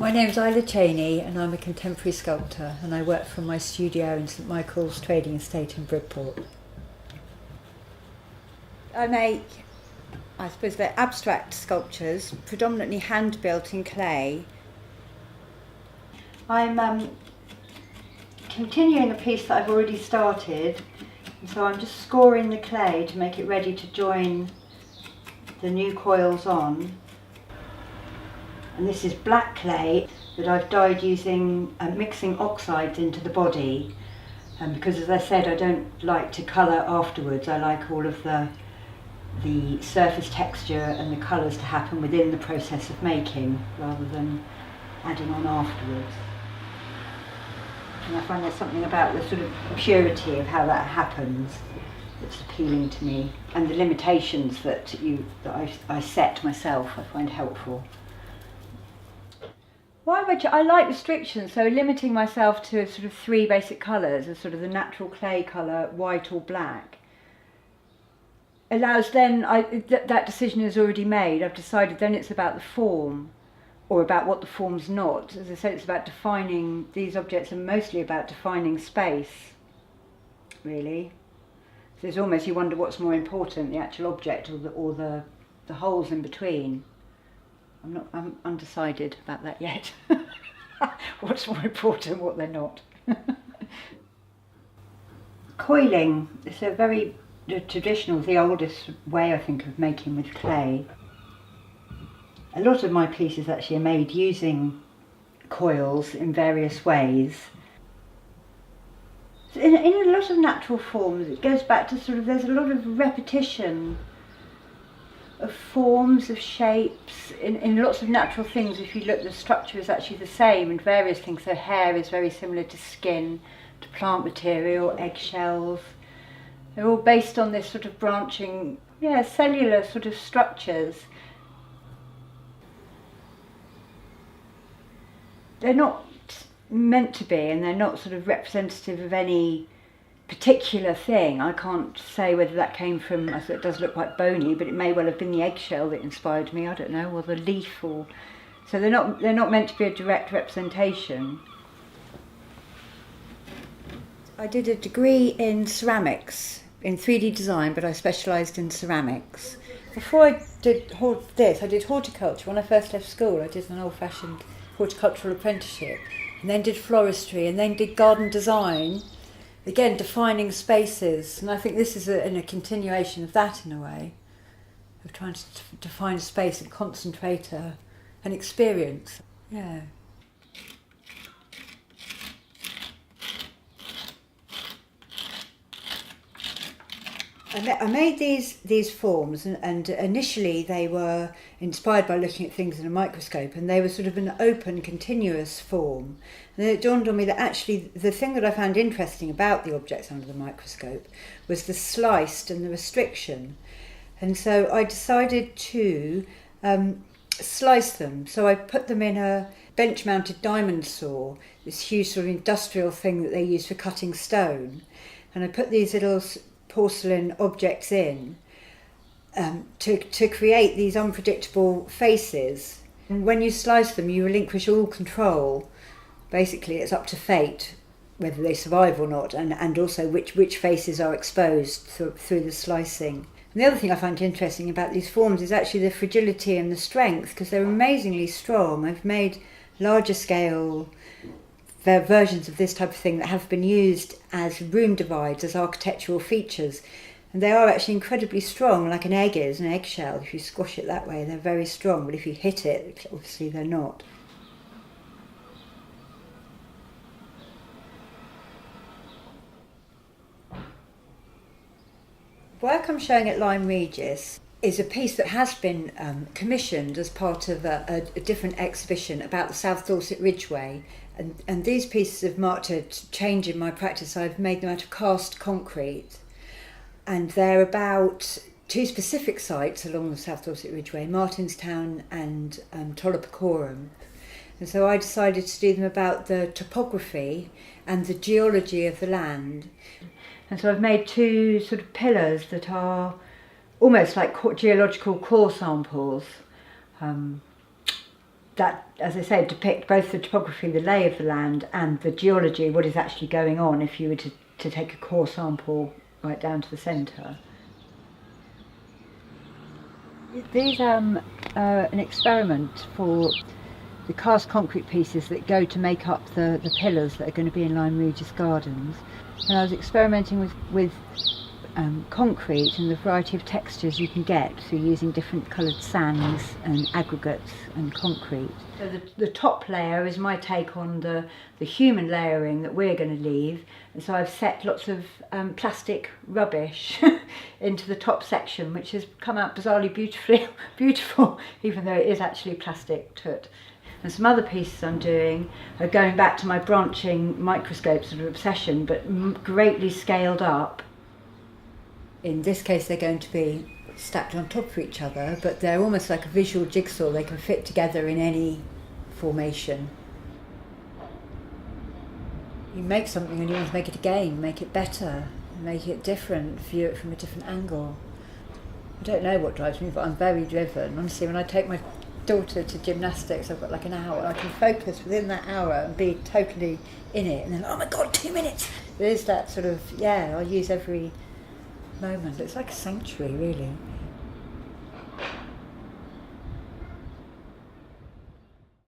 My name's Isla Chaney and I'm a contemporary sculptor, and I work from my studio in St Michael's Trading Estate in Bridport. I make, I suppose, they're abstract sculptures, predominantly hand-built in clay. I'm continuing a piece that I've already started, and so I'm just scoring the clay to make it ready to join the new coils on. And this is black clay that I've dyed using mixing oxides into the body, because, as I said, I don't like to colour afterwards. I like all of the surface texture and the colours to happen within the process of making rather than adding on afterwards. And I find there's something about the sort of purity of how that happens that's appealing to me, and the limitations that I set myself I find helpful. I like restrictions, so limiting myself to sort of three basic colours, as sort of the natural clay colour, white or black, allows then, that decision is already made. I've decided then it's about the form, or about what the form's not. As I said, it's about defining, these objects are mostly about defining space, really. So it's almost, you wonder what's more important, the actual object or the holes in between. I'm undecided about that yet. What's more important, what they're not. Coiling is a very traditional, the oldest way I think of making with clay. A lot of my pieces actually are made using coils in various ways. In a lot of natural forms, it goes back to sort of, there's a lot of repetition of forms, of shapes. In lots of natural things, if you look, the structure is actually the same in various things. So hair is very similar to skin, to plant material, eggshells. They're all based on this sort of branching, cellular sort of structures. They're not meant to be, and they're not sort of representative of any particular thing. I can't say whether that came from, it does look quite bony, but it may well have been the eggshell that inspired me, I don't know, or the leaf, or so they're not meant to be a direct representation. I did a degree in ceramics, in 3D design, but I specialised in ceramics. Before I did this, I did horticulture. When I first left school, I did an old-fashioned horticultural apprenticeship, and then did floristry, and then did garden design. Again, defining spaces, and I think this is in a continuation of that in a way, of trying to define space and concentrate an experience. Yeah. I made these forms, and initially they were inspired by looking at things in a microscope, and they were sort of an open, continuous form. And then it dawned on me that actually the thing that I found interesting about the objects under the microscope was the sliced and the restriction. And so I decided to slice them. So I put them in a bench-mounted diamond saw, this huge sort of industrial thing that they use for cutting stone. And I put these little porcelain objects in to create these unpredictable faces. And when you slice them, you relinquish all control. Basically, it's up to fate whether they survive or not, and also which faces are exposed through the slicing. And the other thing I find interesting about these forms is actually the fragility and the strength, because they're amazingly strong. I've made larger scale versions of this type of thing that have been used as room divides, as architectural features, and they are actually incredibly strong, like an egg is, an eggshell. If you squash it that way, they're very strong, but if you hit it, obviously they're not. The work I'm showing at Lyme Regis is a piece that has been commissioned as part of a different exhibition about the South Dorset Ridgeway. And these pieces have marked a change in my practice. I've made them out of cast concrete, and they're about two specific sites along the South Dorset Ridgeway, Martinstown and Tolopacorum. And so I decided to do them about the topography and the geology of the land. And so I've made two sort of pillars that are almost like geological core samples. that, as I say, depict both the topography, the lay of the land, and the geology, what is actually going on if you were to take a core sample right down to the centre. These are an experiment for the cast concrete pieces that go to make up the pillars that are going to be in Lyme Regis Gardens. And I was experimenting with concrete and the variety of textures you can get through using different coloured sands and aggregates and concrete. So the top layer is my take on the human layering that we're going to leave, and so I've set lots of plastic rubbish into the top section, which has come out bizarrely beautiful, even though it is actually plastic toot. And some other pieces I'm doing are going back to my branching microscope sort of obsession, but greatly scaled up. In this case they're going to be stacked on top of each other, but they're almost like a visual jigsaw. They can fit together in any formation. You make something and you want to make it again, make it better, make it different, view it from a different angle. I don't know what drives me, but I'm very driven. Honestly, when I take my daughter to gymnastics, I've got like an hour. I can focus within that hour and be totally in it, and then, oh my God, 2 minutes! There's that sort of, I'll use every moment. It's like a sanctuary, really.